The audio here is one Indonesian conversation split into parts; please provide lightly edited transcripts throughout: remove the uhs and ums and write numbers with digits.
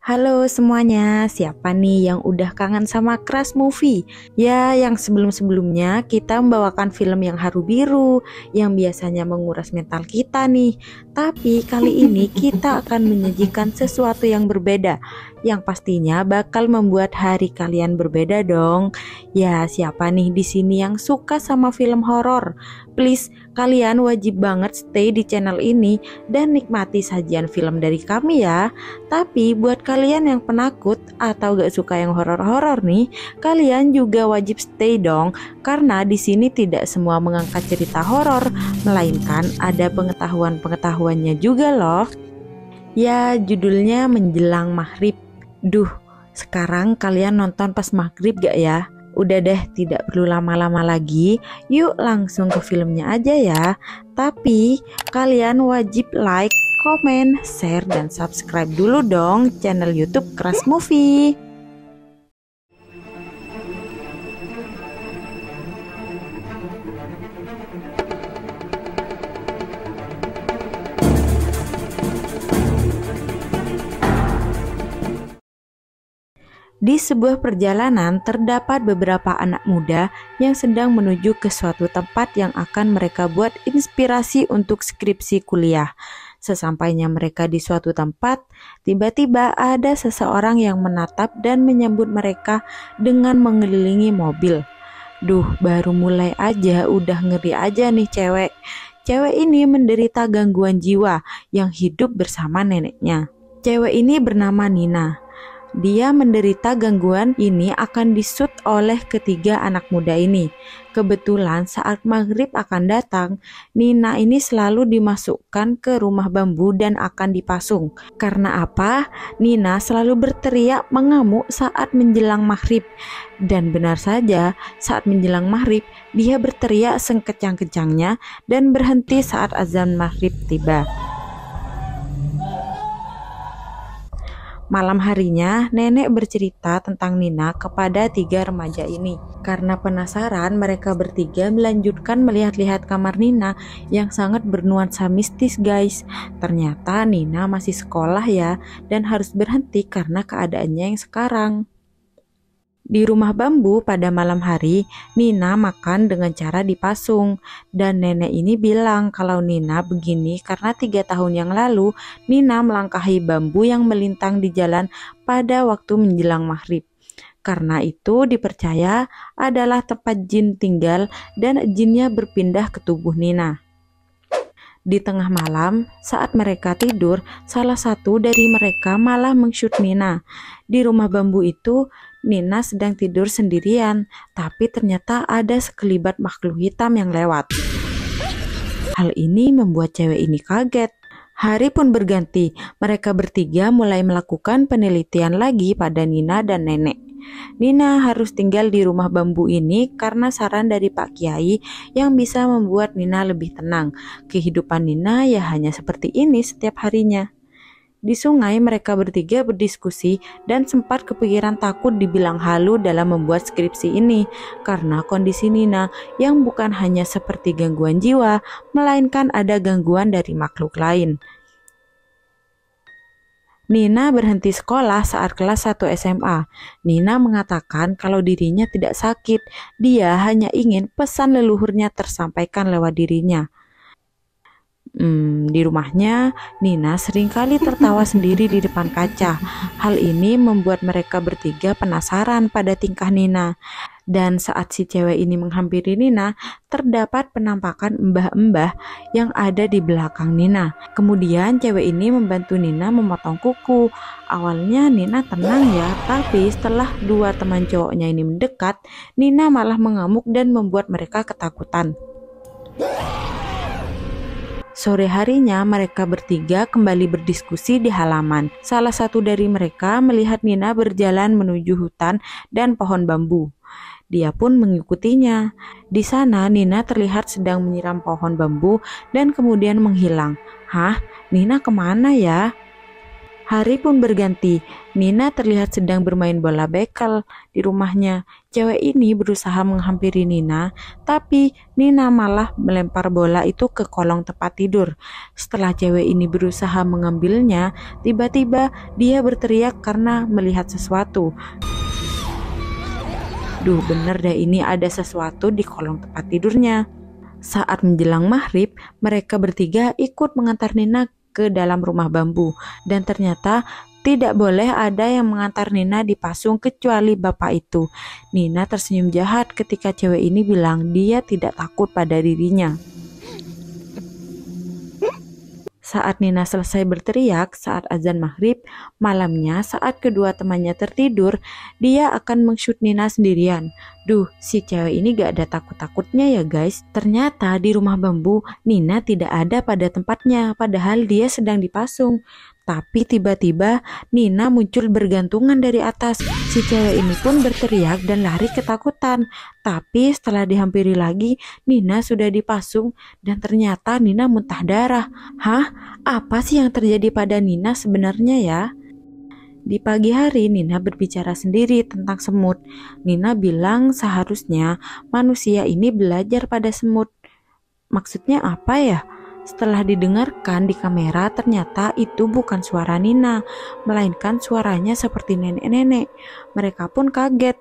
Halo semuanya, siapa nih yang udah kangen sama Crush Movie? Ya, yang sebelum-sebelumnya kita membawakan film yang haru biru, yang biasanya menguras mental kita nih. Tapi kali ini kita akan menyajikan sesuatu yang berbeda, yang pastinya bakal membuat hari kalian berbeda dong. Ya, siapa nih di sini yang suka sama film horor? Please, kalian wajib banget stay di channel ini dan nikmati sajian film dari kami ya. Tapi buat kalian yang penakut atau gak suka yang horor-horor nih, kalian juga wajib stay dong, karena di sini tidak semua mengangkat cerita horor, melainkan ada pengetahuan-pengetahuannya juga loh. Ya, judulnya Menjelang Maghrib. Duh, sekarang kalian nonton pas maghrib gak ya? Udah deh, tidak perlu lama-lama lagi. Yuk langsung ke filmnya aja ya. Tapi kalian wajib like, komen, share, dan subscribe dulu dong channel YouTube Crush Movie. Di sebuah perjalanan terdapat beberapa anak muda yang sedang menuju ke suatu tempat yang akan mereka buat inspirasi untuk skripsi kuliah. Sesampainya mereka di suatu tempat, tiba-tiba ada seseorang yang menatap dan menyambut mereka dengan mengelilingi mobil. Duh, baru mulai aja udah ngeri aja nih cewek. Cewek ini menderita gangguan jiwa yang hidup bersama neneknya. Cewek ini bernama Nina. Dia menderita gangguan ini akan disut oleh ketiga anak muda ini. Kebetulan saat maghrib akan datang, Nina ini selalu dimasukkan ke rumah bambu dan akan dipasung. Karena apa? Nina selalu berteriak mengamuk saat menjelang maghrib. Dan benar saja, saat menjelang maghrib, dia berteriak sekecang-kecangnya dan berhenti saat azan maghrib tiba. Malam harinya, nenek bercerita tentang Nina kepada tiga remaja ini. Karena penasaran, mereka bertiga melanjutkan melihat-lihat kamar Nina yang sangat bernuansa mistis guys. Ternyata Nina masih sekolah ya, dan harus berhenti karena keadaannya yang sekarang. Di rumah bambu pada malam hari, Nina makan dengan cara dipasung. Dan nenek ini bilang kalau Nina begini karena 3 tahun yang lalu, Nina melangkahi bambu yang melintang di jalan pada waktu menjelang maghrib. Karena itu dipercaya adalah tempat jin tinggal dan jinnya berpindah ke tubuh Nina. Di tengah malam, saat mereka tidur, salah satu dari mereka malah meng-shoot Nina. Di rumah bambu itu, Nina sedang tidur sendirian, tapi ternyata ada sekelibat makhluk hitam yang lewat. Hal ini membuat cewek ini kaget. Hari pun berganti, mereka bertiga mulai melakukan penelitian lagi pada Nina dan nenek. Nina harus tinggal di rumah bambu ini karena saran dari Pak Kiai yang bisa membuat Nina lebih tenang. Kehidupan Nina ya hanya seperti ini setiap harinya. Di sungai mereka bertiga berdiskusi dan sempat kepikiran takut dibilang halu dalam membuat skripsi ini karena kondisi Nina yang bukan hanya seperti gangguan jiwa, melainkan ada gangguan dari makhluk lain. Nina berhenti sekolah saat kelas 1 SMA. Nina mengatakan kalau dirinya tidak sakit, dia hanya ingin pesan leluhurnya tersampaikan lewat dirinya. Di rumahnya, Nina seringkali tertawa sendiri di depan kaca. Hal ini membuat mereka bertiga penasaran pada tingkah Nina. Dan saat si cewek ini menghampiri Nina, terdapat penampakan mbah-mbah yang ada di belakang Nina. Kemudian cewek ini membantu Nina memotong kuku. Awalnya Nina tenang ya, tapi setelah dua teman cowoknya ini mendekat, Nina malah mengamuk dan membuat mereka ketakutan. Sore harinya mereka bertiga kembali berdiskusi di halaman. Salah satu dari mereka melihat Nina berjalan menuju hutan dan pohon bambu. Dia pun mengikutinya. Di sana Nina terlihat sedang menyiram pohon bambu dan kemudian menghilang. Hah? Nina kemana ya? Hari pun berganti. Nina terlihat sedang bermain bola bekel di rumahnya. Cewek ini berusaha menghampiri Nina, tapi Nina malah melempar bola itu ke kolong tempat tidur. Setelah cewek ini berusaha mengambilnya, tiba-tiba dia berteriak karena melihat sesuatu. Duh, bener deh, ini ada sesuatu di kolong tempat tidurnya. Saat menjelang maghrib, mereka bertiga ikut mengantar Nina ke dalam rumah bambu, dan ternyata tidak boleh ada yang mengantar Nina dipasung kecuali bapak itu. Nina tersenyum jahat ketika cewek ini bilang dia tidak takut pada dirinya. Saat Nina selesai berteriak saat azan maghrib, malamnya saat kedua temannya tertidur, dia akan meng-shoot Nina sendirian. Duh, si cewek ini gak ada takut-takutnya ya guys. Ternyata di rumah bambu, Nina tidak ada pada tempatnya, padahal dia sedang dipasung. Tapi tiba-tiba Nina muncul bergantungan dari atas. Si cewek ini pun berteriak dan lari ketakutan. Tapi setelah dihampiri lagi, Nina sudah dipasung dan ternyata Nina muntah darah. Hah? Apa sih yang terjadi pada Nina sebenarnya ya? Di pagi hari Nina berbicara sendiri tentang semut. Nina bilang seharusnya manusia ini belajar pada semut. Maksudnya apa ya? Setelah didengarkan di kamera, ternyata itu bukan suara Nina, melainkan suaranya seperti nenek-nenek. Mereka pun kaget.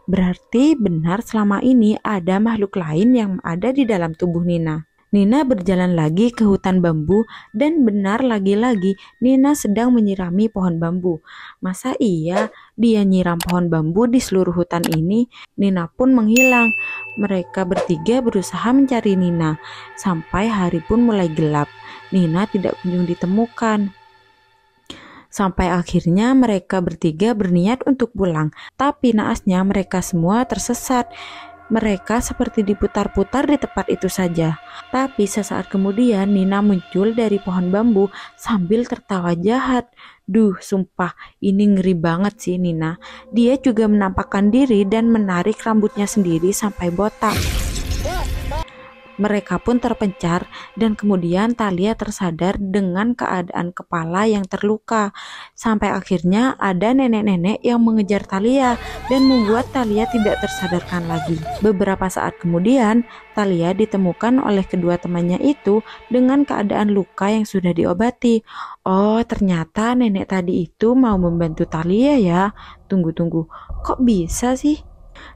Berarti benar selama ini ada makhluk lain yang ada di dalam tubuh Nina. Nina berjalan lagi ke hutan bambu dan benar lagi-lagi Nina sedang menyirami pohon bambu. Masa iya dia nyiram pohon bambu di seluruh hutan ini? Nina pun menghilang. Mereka bertiga berusaha mencari Nina. Sampai hari pun mulai gelap. Nina tidak kunjung ditemukan. Sampai akhirnya mereka bertiga berniat untuk pulang. Tapi naasnya mereka semua tersesat. Mereka seperti diputar-putar di tempat itu saja. Tapi sesaat kemudian Nina muncul dari pohon bambu sambil tertawa jahat. Duh, sumpah ini ngeri banget sih Nina. Dia juga menampakkan diri dan menarik rambutnya sendiri sampai botak. Mereka pun terpencar dan kemudian Thalia tersadar dengan keadaan kepala yang terluka. Sampai akhirnya ada nenek-nenek yang mengejar Thalia dan membuat Thalia tidak tersadarkan lagi. Beberapa saat kemudian, Thalia ditemukan oleh kedua temannya itu dengan keadaan luka yang sudah diobati. Oh, ternyata nenek tadi itu mau membantu Thalia ya. Tunggu, kok bisa sih?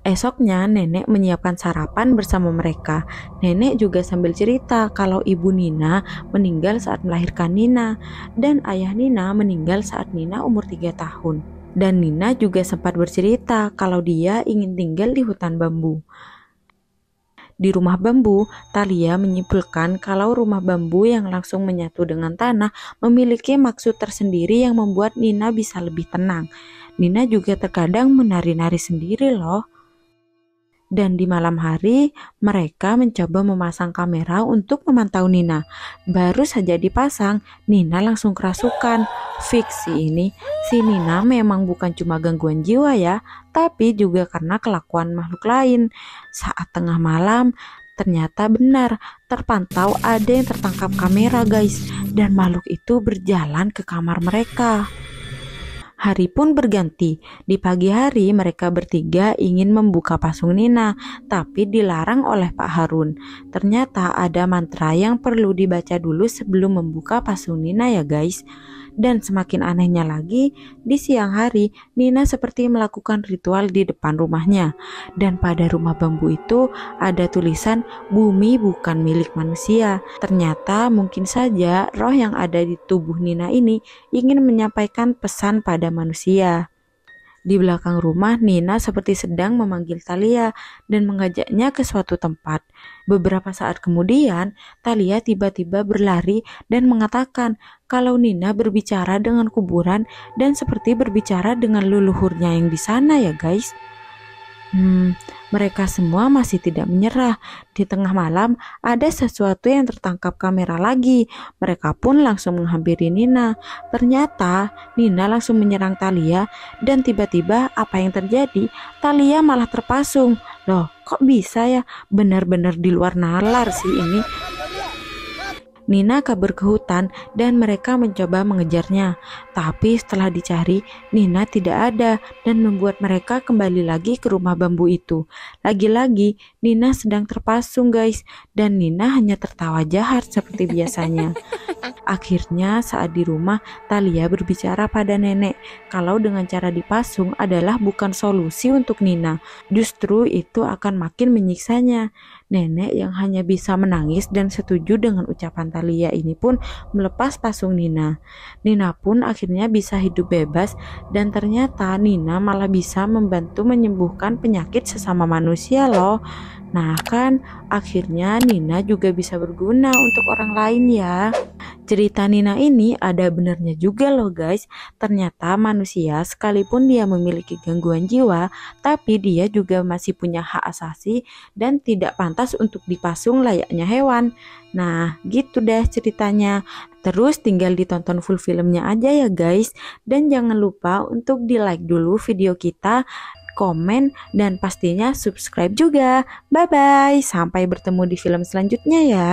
Esoknya nenek menyiapkan sarapan bersama mereka. Nenek juga sambil cerita kalau ibu Nina meninggal saat melahirkan Nina dan ayah Nina meninggal saat Nina umur 3 tahun. Dan Nina juga sempat bercerita kalau dia ingin tinggal di hutan bambu. Di rumah bambu, Thalia menyimpulkan kalau rumah bambu yang langsung menyatu dengan tanah memiliki maksud tersendiri yang membuat Nina bisa lebih tenang. Nina juga terkadang menari-nari sendiri loh. Dan di malam hari, mereka mencoba memasang kamera untuk memantau Nina. Baru saja dipasang, Nina langsung kerasukan. Fix sih ini, si Nina memang bukan cuma gangguan jiwa ya, tapi juga karena kelakuan makhluk lain. Saat tengah malam, ternyata benar, terpantau ada yang tertangkap kamera guys, dan makhluk itu berjalan ke kamar mereka. Hari pun berganti. Di pagi hari mereka bertiga ingin membuka pasung Nina, tapi dilarang oleh Pak Harun. Ternyata ada mantra yang perlu dibaca dulu sebelum membuka pasung Nina ya guys. Dan semakin anehnya lagi, di siang hari Nina seperti melakukan ritual di depan rumahnya. Dan pada rumah bambu itu ada tulisan bumi bukan milik manusia. Ternyata mungkin saja roh yang ada di tubuh Nina ini ingin menyampaikan pesan pada manusia. Di belakang rumah, Nina seperti sedang memanggil Thalia dan mengajaknya ke suatu tempat. Beberapa saat kemudian, Thalia tiba-tiba berlari dan mengatakan kalau Nina berbicara dengan kuburan dan seperti berbicara dengan leluhurnya yang di sana ya guys. Mereka semua masih tidak menyerah. Di tengah malam ada sesuatu yang tertangkap kamera lagi. Mereka pun langsung menghampiri Nina. Ternyata Nina langsung menyerang Thalia dan tiba-tiba apa yang terjadi? Thalia malah terpasung. Loh, kok bisa ya? Benar-benar di luar nalar sih ini. Nina kabur ke hutan dan mereka mencoba mengejarnya. Tapi setelah dicari, Nina tidak ada dan membuat mereka kembali lagi ke rumah bambu itu. Lagi-lagi, Nina sedang terpasung guys, dan Nina hanya tertawa jahat seperti biasanya. Akhirnya saat di rumah, Thalia berbicara pada nenek kalau dengan cara dipasung adalah bukan solusi untuk Nina. Justru itu akan makin menyiksanya. Nenek yang hanya bisa menangis dan setuju dengan ucapan Thalia ini pun melepas pasung Nina. Nina pun akhirnya bisa hidup bebas dan ternyata Nina malah bisa membantu menyembuhkan penyakit sesama manusia loh. Nah kan, akhirnya Nina juga bisa berguna untuk orang lain ya. Cerita Nina ini ada benernya juga loh guys. Ternyata manusia sekalipun dia memiliki gangguan jiwa, tapi dia juga masih punya hak asasi dan tidak pantas untuk dipasung layaknya hewan. Nah gitu deh ceritanya. Terus tinggal ditonton full filmnya aja ya guys. Dan jangan lupa untuk di like dulu video kita, komen, dan pastinya subscribe juga. Bye bye, sampai bertemu di film selanjutnya ya.